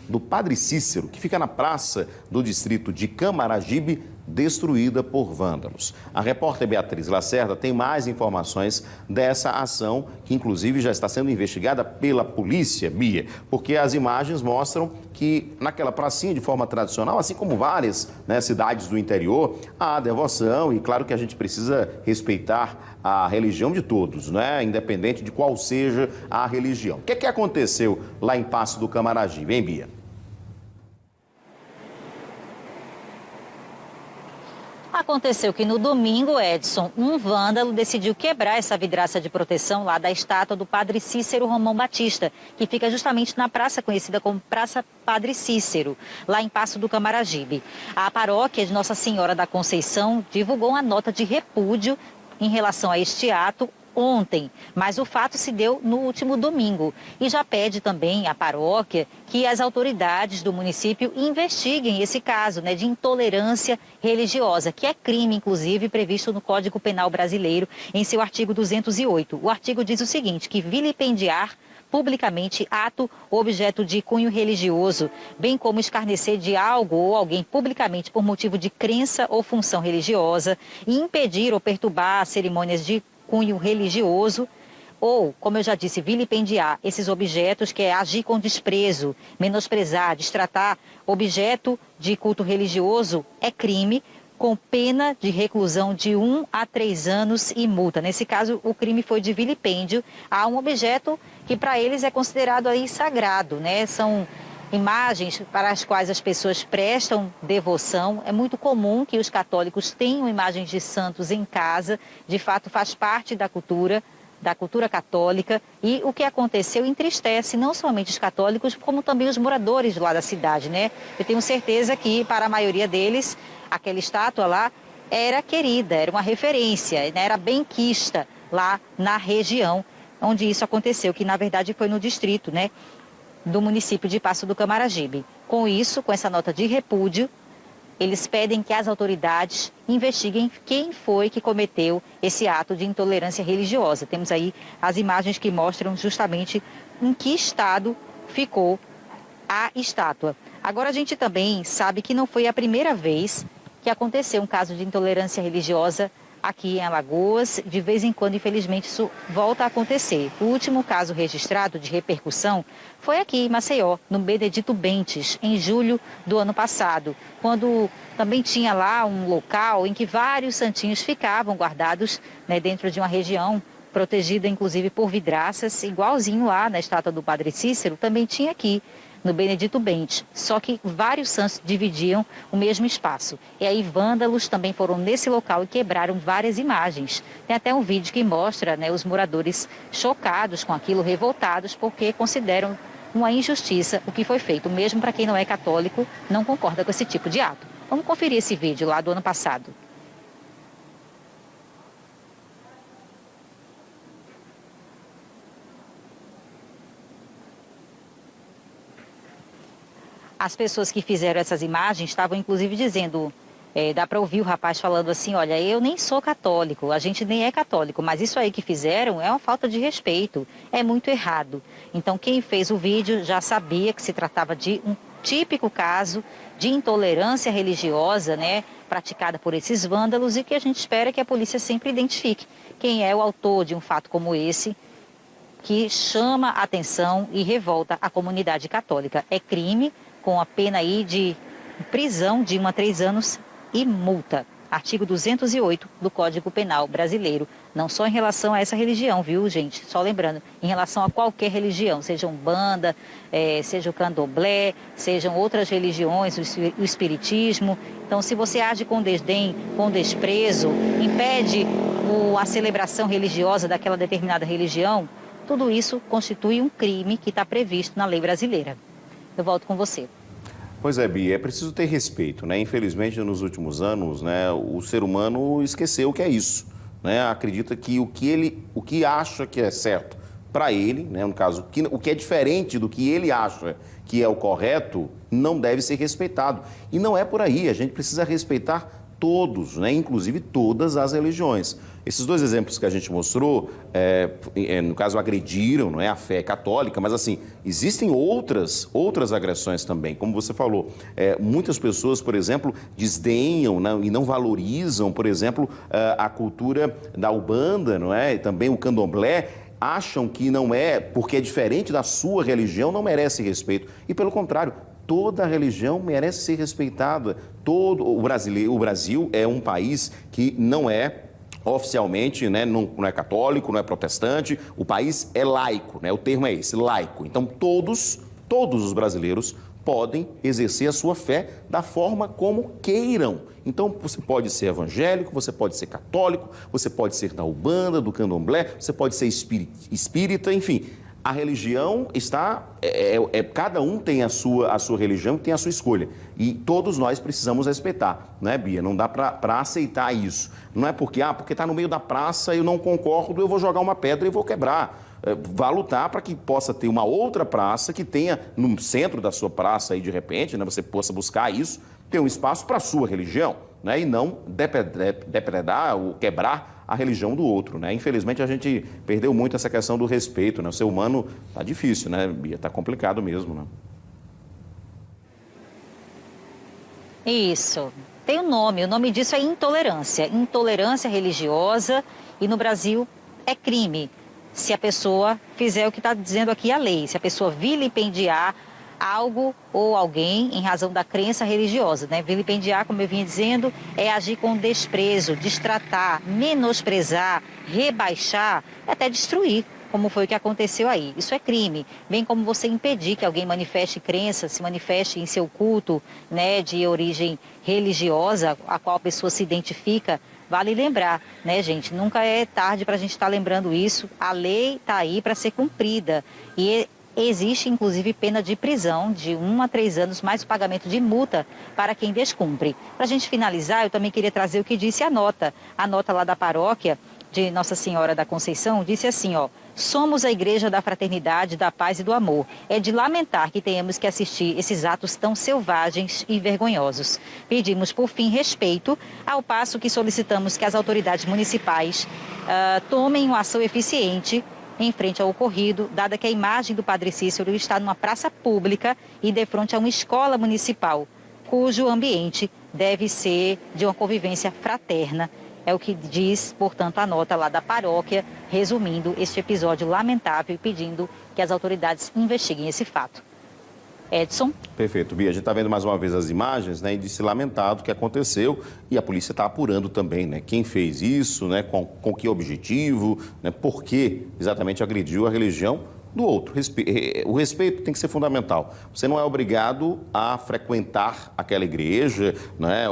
do Padre Cícero, que fica na praça do distrito de Camaragibe, destruída por vândalos. A repórter Beatriz Lacerda tem mais informações dessa ação, que inclusive já está sendo investigada pela polícia, Bia, porque as imagens mostram que naquela pracinha, de forma tradicional, assim como várias cidades do interior, há devoção e claro que a gente precisa respeitar a religião de todos, independente de qual seja a religião. O que é que aconteceu lá em Passo do Camaragibe, hein, Bia? Aconteceu que no domingo, Edson, um vândalo decidiu quebrar essa vidraça de proteção lá da estátua do Padre Cícero Romão Batista, que fica justamente na praça conhecida como Praça Padre Cícero, lá em Passo do Camaragibe. A paróquia de Nossa Senhora da Conceição divulgou uma nota de repúdio em relação a este ato ontem, mas o fato se deu no último domingo e já pede também à paróquia que as autoridades do município investiguem esse caso de intolerância religiosa, que é crime, inclusive, previsto no Código Penal brasileiro em seu artigo 208. O artigo diz o seguinte, que vilipendiar publicamente ato ou objeto de cunho religioso, bem como escarnecer de algo ou alguém publicamente por motivo de crença ou função religiosa e impedir ou perturbar cerimônias de cunho religioso ou, como eu já disse, vilipendiar esses objetos, que é agir com desprezo, menosprezar, destratar objeto de culto religioso, é crime com pena de reclusão de 1 a 3 anos e multa. Nesse caso, o crime foi de vilipêndio a um objeto que para eles é considerado aí sagrado, São imagens para as quais as pessoas prestam devoção. É muito comum que os católicos tenham imagens de santos em casa, de fato faz parte da cultura católica, e o que aconteceu entristece não somente os católicos, como também os moradores lá da cidade, Eu tenho certeza que para a maioria deles, aquela estátua lá era querida, era uma referência, era benquista lá na região onde isso aconteceu, que na verdade foi no distrito, do município de Passo do Camaragibe. Com isso, com essa nota de repúdio, eles pedem que as autoridades investiguem quem foi que cometeu esse ato de intolerância religiosa. Temos aí as imagens que mostram justamente em que estado ficou a estátua. Agora a gente também sabe que não foi a primeira vez que aconteceu um caso de intolerância religiosa aqui em Alagoas. De vez em quando, infelizmente, isso volta a acontecer. O último caso registrado de repercussão foi aqui em Maceió, no Benedito Bentes, em julho do ano passado, quando também tinha lá um local em que vários santinhos ficavam guardados dentro de uma região protegida, inclusive, por vidraças, igualzinho lá na estátua do Padre Cícero, também tinha aqui no Benedito Bentes, só que vários santos dividiam o mesmo espaço. E aí vândalos também foram nesse local e quebraram várias imagens. Tem até um vídeo que mostra os moradores chocados com aquilo, revoltados, porque consideram uma injustiça o que foi feito. Mesmo para quem não é católico, não concorda com esse tipo de ato. Vamos conferir esse vídeo lá do ano passado. As pessoas que fizeram essas imagens estavam inclusive dizendo, dá para ouvir o rapaz falando assim, olha, eu nem sou católico, a gente nem é católico, mas isso aí que fizeram é uma falta de respeito, é muito errado. Então quem fez o vídeo já sabia que se tratava de um típico caso de intolerância religiosa, praticada por esses vândalos, e que a gente espera que a polícia sempre identifique quem é o autor de um fato como esse, que chama atenção e revolta a comunidade católica. É crime, com a pena aí de prisão de 1 a 3 anos e multa. Artigo 208 do Código Penal brasileiro. Não só em relação a essa religião, viu, gente? Só lembrando, em relação a qualquer religião, seja umbanda, seja o candomblé, sejam outras religiões, o espiritismo. Então, se você age com desdém, com desprezo, impede a celebração religiosa daquela determinada religião, tudo isso constitui um crime que está previsto na lei brasileira. Eu volto com você. Pois é, Bia, é preciso ter respeito, Infelizmente, nos últimos anos, o ser humano esqueceu o que é isso, Acredita que o que acha que é certo para ele, no caso, o que é diferente do que ele acha que é o correto, não deve ser respeitado. E não é por aí, a gente precisa respeitar todos, né? Inclusive todas as religiões. Esses dois exemplos que a gente mostrou, no caso, agrediram, não é, a fé católica, mas assim, existem outras agressões também. Como você falou, muitas pessoas, por exemplo, desdenham, né, e não valorizam, por exemplo, a cultura da Umbanda, não é? E também o Candomblé, acham que não é, porque é diferente da sua religião, não merece respeito. E pelo contrário, toda religião merece ser respeitada. O Brasil é um país que não é oficialmente, né, não é católico, não é protestante, o país é laico, né, o termo é esse, laico. Então todos os brasileiros podem exercer a sua fé da forma como queiram. Então você pode ser evangélico, você pode ser católico, você pode ser da Umbanda, do Candomblé, você pode ser espírita, enfim. A religião está, cada um tem a sua religião, tem a sua escolha. E todos nós precisamos respeitar, né, Bia? Não dá para aceitar isso. Não é porque está no meio da praça, eu não concordo, eu vou jogar uma pedra e vou quebrar. Vá lutar para que possa ter uma outra praça que tenha no centro da sua praça aí de repente, né, você possa buscar isso, ter um espaço para a sua religião, né, e não depredar ou quebrar a religião do outro, né? Infelizmente a gente perdeu muito essa questão do respeito, né? O ser humano tá difícil, né, Bia? Tá complicado mesmo, né? Isso. Tem um nome, o nome disso é intolerância. Intolerância religiosa, e no Brasil é crime se a pessoa fizer o que está dizendo aqui a lei, se a pessoa vilipendiar algo ou alguém em razão da crença religiosa, né? Vilipendiar, como eu vinha dizendo, é agir com desprezo, destratar, menosprezar, rebaixar, até destruir, como foi o que aconteceu aí. Isso é crime, bem como você impedir que alguém manifeste crença, se manifeste em seu culto, né, de origem religiosa, a qual a pessoa se identifica. Vale lembrar, né, gente? Nunca é tarde para a gente estar lembrando isso. A lei está aí para ser cumprida e existe, inclusive, pena de prisão de 1 a 3 anos, mais o pagamento de multa para quem descumpre. Para a gente finalizar, eu também queria trazer o que disse a nota. A nota lá da paróquia de Nossa Senhora da Conceição disse assim, ó: somos a Igreja da Fraternidade, da Paz e do Amor. É de lamentar que tenhamos que assistir esses atos tão selvagens e vergonhosos. Pedimos, por fim, respeito, ao passo que solicitamos que as autoridades municipais tomem uma ação eficiente em frente ao ocorrido, dada que a imagem do Padre Cícero está numa praça pública e de frente a uma escola municipal, cujo ambiente deve ser de uma convivência fraterna. É o que diz, portanto, a nota lá da paróquia, resumindo este episódio lamentável e pedindo que as autoridades investiguem esse fato. Edson? Perfeito, Bia. A gente está vendo mais uma vez as imagens, né, e disse lamentado o que aconteceu, e a polícia está apurando também, né, quem fez isso, né, com que objetivo, né, por que exatamente agrediu a religião do outro. O respeito tem que ser fundamental. Você não é obrigado a frequentar aquela igreja, né,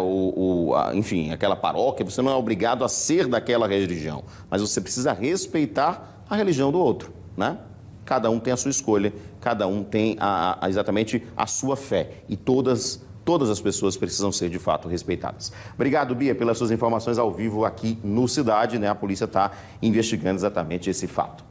enfim, aquela paróquia, você não é obrigado a ser daquela religião, mas você precisa respeitar a religião do outro, né? Cada um tem a sua escolha, cada um tem exatamente a sua fé, e todas as pessoas precisam ser, de fato, respeitadas. Obrigado, Bia, pelas suas informações ao vivo aqui no Cidade, né? A polícia está investigando exatamente esse fato.